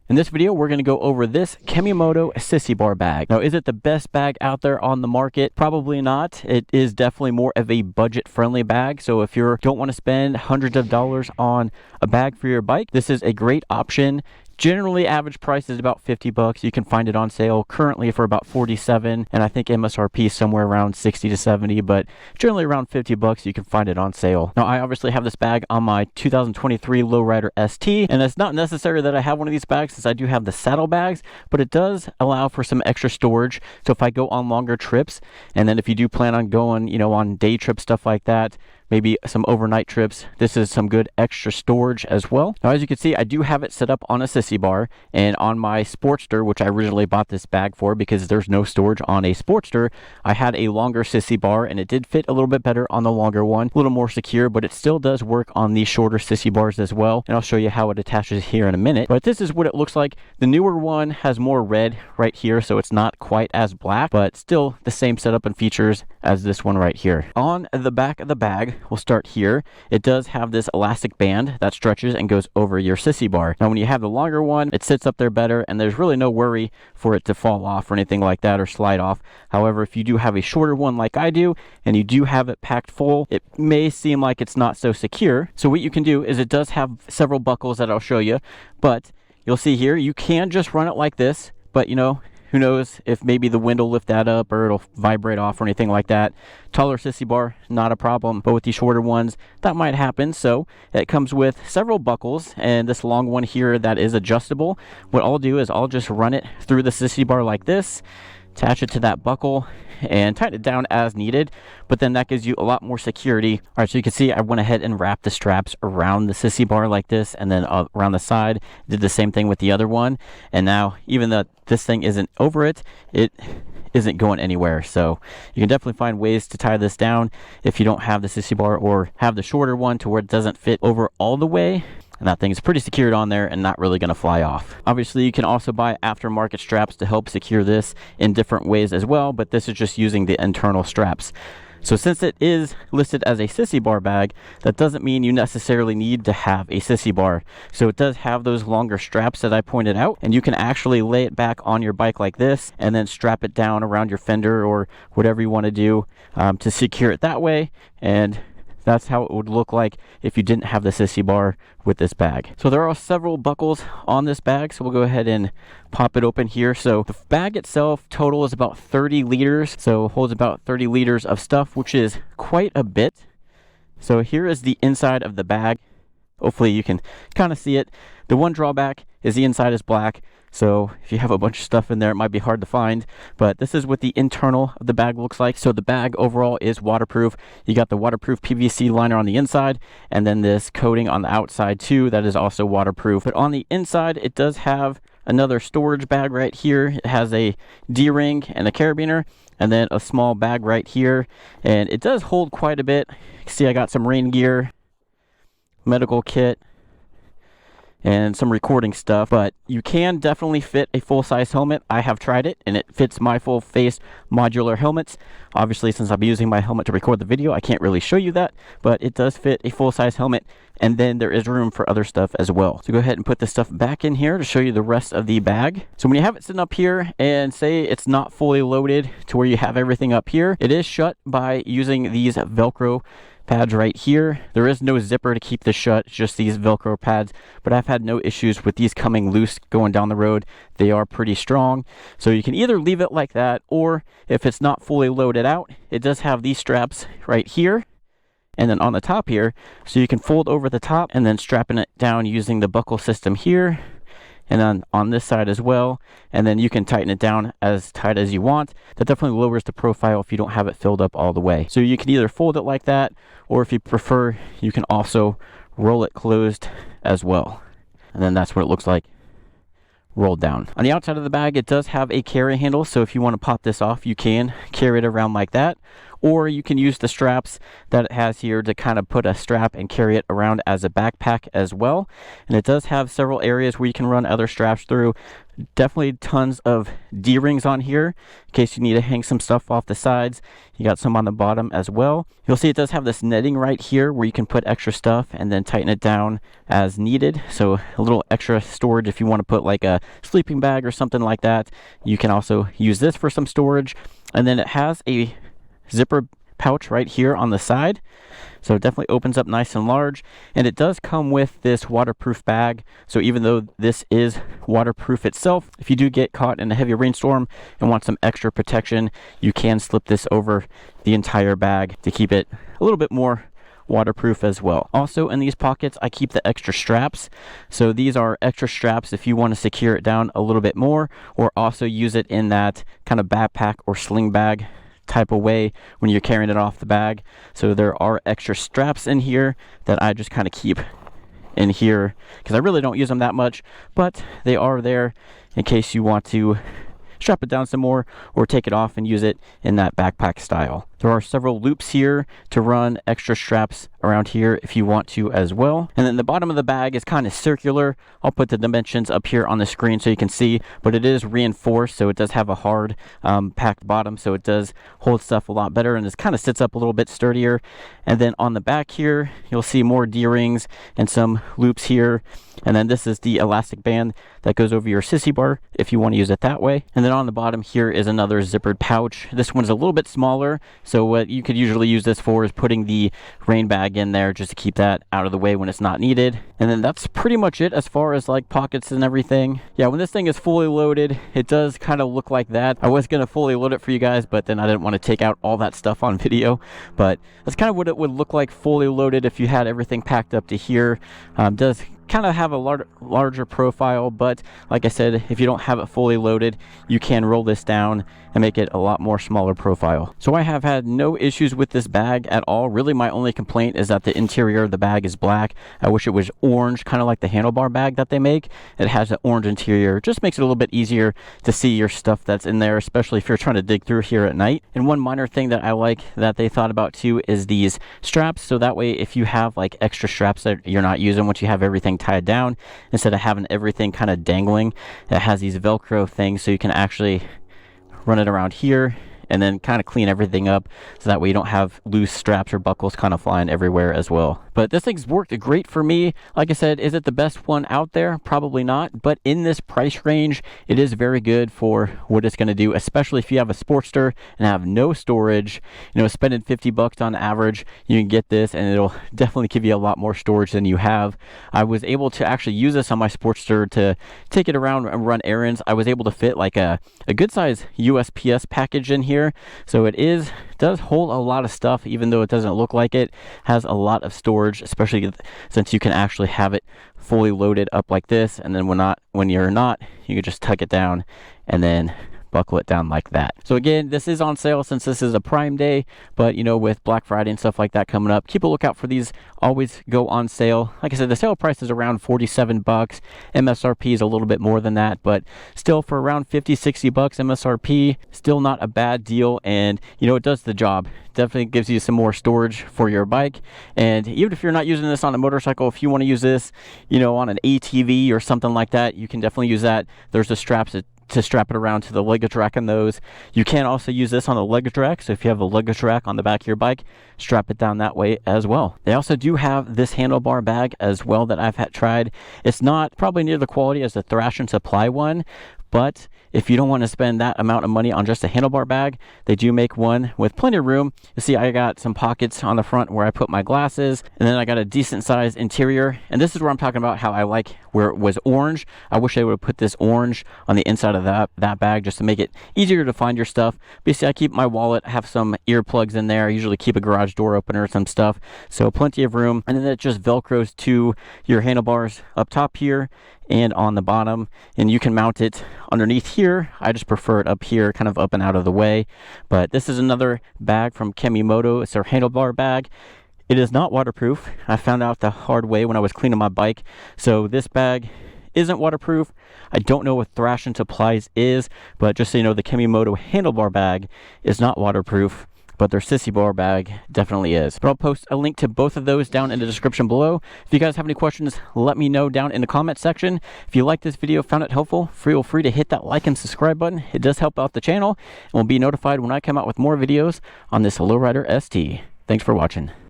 In this video, we're going to go over this Kemimoto Sissy bar bag. Now, is it the best bag out there on the market? Probably not. It is definitely more of a budget-friendly bag. So if you don't want to spend hundreds of dollars on a bag for your bike, this is a great option. Generally, average price is about 50 bucks. You can find it on sale currently for about 47, and I think MSRP is somewhere around 60 to 70, but generally around 50 bucks you can find it on sale. Now, I obviously have this bag on my 2023 Lowrider ST, and it's not necessary that I have one of these bags since I do have the saddle bags, but it does allow for some extra storage. So if I go on longer trips, and then if you do plan on going, on day trips, stuff like that, maybe some overnight trips, this is some good extra storage as well. Now, as you can see, I do have it set up on a Sissy bar, and on my Sportster, which I originally bought this bag for because there's no storage on a Sportster, I had a longer Sissy bar, and it did fit a little bit better on the longer one, a little more secure, but it still does work on the shorter Sissy bars as well, and I'll show you how it attaches here in a minute. But this is what it looks like. The newer one has more red right here, so it's not quite as black, but still the same setup and features as this one right here. On the back of the bag, we'll start here. It does have this elastic band that stretches and goes over your Sissy bar. Now, when you have the longer one, it sits up there better, and there's really no worry for it to fall off or anything like that or slide off. However, if you do have a shorter one like I do, and you do have it packed full, it may seem like it's not so secure. So what you can do is it does have several buckles that I'll show you, but you'll see here, you can just run it like this, but who knows if maybe the wind will lift that up or it'll vibrate off or anything like that. Taller Sissy bar, not a problem, but with these shorter ones, that might happen. So it comes with several buckles, and this long one here that is adjustable. What I'll do is I'll just run it through the Sissy bar like this, attach it to that buckle, and tighten it down as needed, but then that gives you a lot more security. All right, so you can see I went ahead and wrapped the straps around the Sissy bar like this, and then around the side, did the same thing with the other one, and now even though this thing isn't over it, it isn't going anywhere. So you can definitely find ways to tie this down if you don't have the Sissy bar or have the shorter one to where it doesn't fit over all the way. And that thing is pretty secured on there and not really going to fly off. Obviously, you can also buy aftermarket straps to help secure this in different ways as well, but this is just using the internal straps. So since it is listed as a Sissy bar bag, that doesn't mean you necessarily need to have a Sissy bar. So it does have those longer straps that I pointed out, and you can actually lay it back on your bike like this and then strap it down around your fender or whatever you want to do to secure it that way. And that's how it would look like if you didn't have the Sissy bar with this bag. So there are several buckles on this bag, so we'll go ahead and pop it open here. So the bag itself total is about 30 liters, so holds about 30 liters of stuff, which is quite a bit. So here is the inside of the bag. Hopefully you can kind of see it. The one drawback is the inside is black, so if you have a bunch of stuff in there, it might be hard to find, but this is what the internal of the bag looks like. So the bag overall is waterproof. You got the waterproof PVC liner on the inside, and then this coating on the outside too, that is also waterproof. But on the inside, it does have another storage bag right here. It has a D-ring and a carabiner, and then a small bag right here, and it does hold quite a bit. You can see I got some rain gear, medical kit, and some recording stuff, but you can definitely fit a full-size helmet. I have tried it, and it fits my full face modular helmets. Obviously, since I'm using my helmet to record the video, I can't really show you that, but it does fit a full-size helmet, and then there is room for other stuff as well. So go ahead and put this stuff back in here to show you the rest of the bag. So when you have it sitting up here and say it's not fully loaded to where you have everything up here, it is shut by using these Velcro pads right here. There is no zipper to keep this shut, it's just these Velcro pads, but I've had no issues with these coming loose going down the road. They are pretty strong. So you can either leave it like that, or if it's not fully loaded out, it does have these straps right here and then on the top here, so you can fold over the top and then strapping it down using the buckle system here, and then on this side as well, and then you can tighten it down as tight as you want. That definitely lowers the profile if you don't have it filled up all the way. So you can either fold it like that, or if you prefer, you can also roll it closed as well. And then that's what it looks like rolled down. On the outside of the bag, it does have a carry handle, so if you want to pop this off, you can carry it around like that, or you can use the straps that it has here to kind of put a strap and carry it around as a backpack as well. And it does have several areas where you can run other straps through. Definitely tons of D-rings on here in case you need to hang some stuff off the sides. You got some on the bottom as well. You'll see it does have this netting right here where you can put extra stuff and then tighten it down as needed. So a little extra storage if you want to put like a sleeping bag or something like that. You can also use this for some storage. And then it has a zipper pouch right here on the side, so it definitely opens up nice and large. And it does come with this waterproof bag, so even though this is waterproof itself, if you do get caught in a heavy rainstorm and want some extra protection, you can slip this over the entire bag to keep it a little bit more waterproof as well. Also in these pockets I keep the extra straps, so these are extra straps if you want to secure it down a little bit more, or also use it in that kind of backpack or sling bag type of way when you're carrying it off the bag. So there are extra straps in here that I just kind of keep in here because I really don't use them that much, but they are there in case you want to strap it down some more or take it off and use it in that backpack style. There are several loops here to run extra straps around here if you want to as well. And then the bottom of the bag is kind of circular. I'll put the dimensions up here on the screen so you can see, but it is reinforced, so it does have a hard packed bottom, so it does hold stuff a lot better, and this kind of sits up a little bit sturdier. And then on the back here you'll see more D-rings and some loops here, and then this is the elastic band that goes over your sissy bar if you want to use it that way. And then on the bottom here is another zippered pouch. This one's a little bit smaller, so what you could usually use this for is putting the rain bag in there just to keep that out of the way when it's not needed. And then that's pretty much it as far as like pockets and everything. Yeah, when this thing is fully loaded, it does kind of look like that. I was gonna fully load it for you guys, but then I didn't want to take out all that stuff on video. But that's kind of what it would look like fully loaded if you had everything packed up to here. Does kind of have a larger profile, but like I said, if you don't have it fully loaded, you can roll this down and make it a lot more smaller profile. So I have had no issues with this bag at all. Really, my only complaint is that the interior of the bag is black. I wish it was orange, kind of like the handlebar bag that they make. It has an orange interior. It just makes it a little bit easier to see your stuff that's in there, especially if you're trying to dig through here at night. And one minor thing that I like that they thought about too is these straps, so that way if you have like extra straps that you're not using, once you have everything tied down, instead of having everything kind of dangling, it has these Velcro things, so you can actually run it around here and then kind of clean everything up, so that way you don't have loose straps or buckles kind of flying everywhere as well. But this thing's worked great for me. Like I said, is it the best one out there? Probably not, but in this price range, it is very good for what it's going to do, especially if you have a Sportster and have no storage. You know, spending 50 bucks on average, you can get this and it'll definitely give you a lot more storage than you have. I was able to actually use this on my Sportster to take it around and run errands. I was able to fit like a good size USPS package in here. So it does hold a lot of stuff, even though it doesn't look like it. Has a lot of storage, especially since you can actually have it fully loaded up like this, and then when you're not, you can just tuck it down and then buckle it down like that. So again, this is on sale since this is a Prime Day, but you know, with Black Friday and stuff like that coming up, keep a lookout for these. Always go on sale. Like I said, the sale price is around 47 bucks. MSRP is a little bit more than that, but still for around 50-60 bucks MSRP, still not a bad deal. And you know, it does the job. Definitely gives you some more storage for your bike. And even if you're not using this on a motorcycle, if you want to use this, you know, on an ATV or something like that, you can definitely use that. There's the straps to strap it around to the luggage rack on those. You can also use this on the luggage rack, so if you have a luggage rack on the back of your bike, strap it down that way as well. They also do have this handlebar bag as well that I've tried. It's not probably near the quality as the Thrash and Supply one, but if you don't want to spend that amount of money on just a handlebar bag, they do make one with plenty of room. You see, I got some pockets on the front where I put my glasses, and then I got a decent sized interior. And this is where I'm talking about how I like where it was orange. I wish they would have put this orange on the inside of that bag just to make it easier to find your stuff. But you see, I keep my wallet, I have some earplugs in there. I usually keep a garage door opener, some stuff. So plenty of room. And then it just Velcros to your handlebars up top here and on the bottom, and you can mount it underneath here. I just prefer it up here, kind of up and out of the way. But this is another bag from Kemimoto. It's their handlebar bag. It is not waterproof. I found out the hard way when I was cleaning my bike. So this bag isn't waterproof. I don't know what Thrash and Supplies is, but just so you know, the Kemimoto handlebar bag is not waterproof. but their Sissy bar bag definitely is. But I'll post a link to both of those down in the description below. If you guys have any questions, let me know down in the comment section. If you like this video, found it helpful, feel free to hit that like and subscribe button. It does help out the channel, and will be notified when I come out with more videos on this Lowrider ST. Thanks for watching.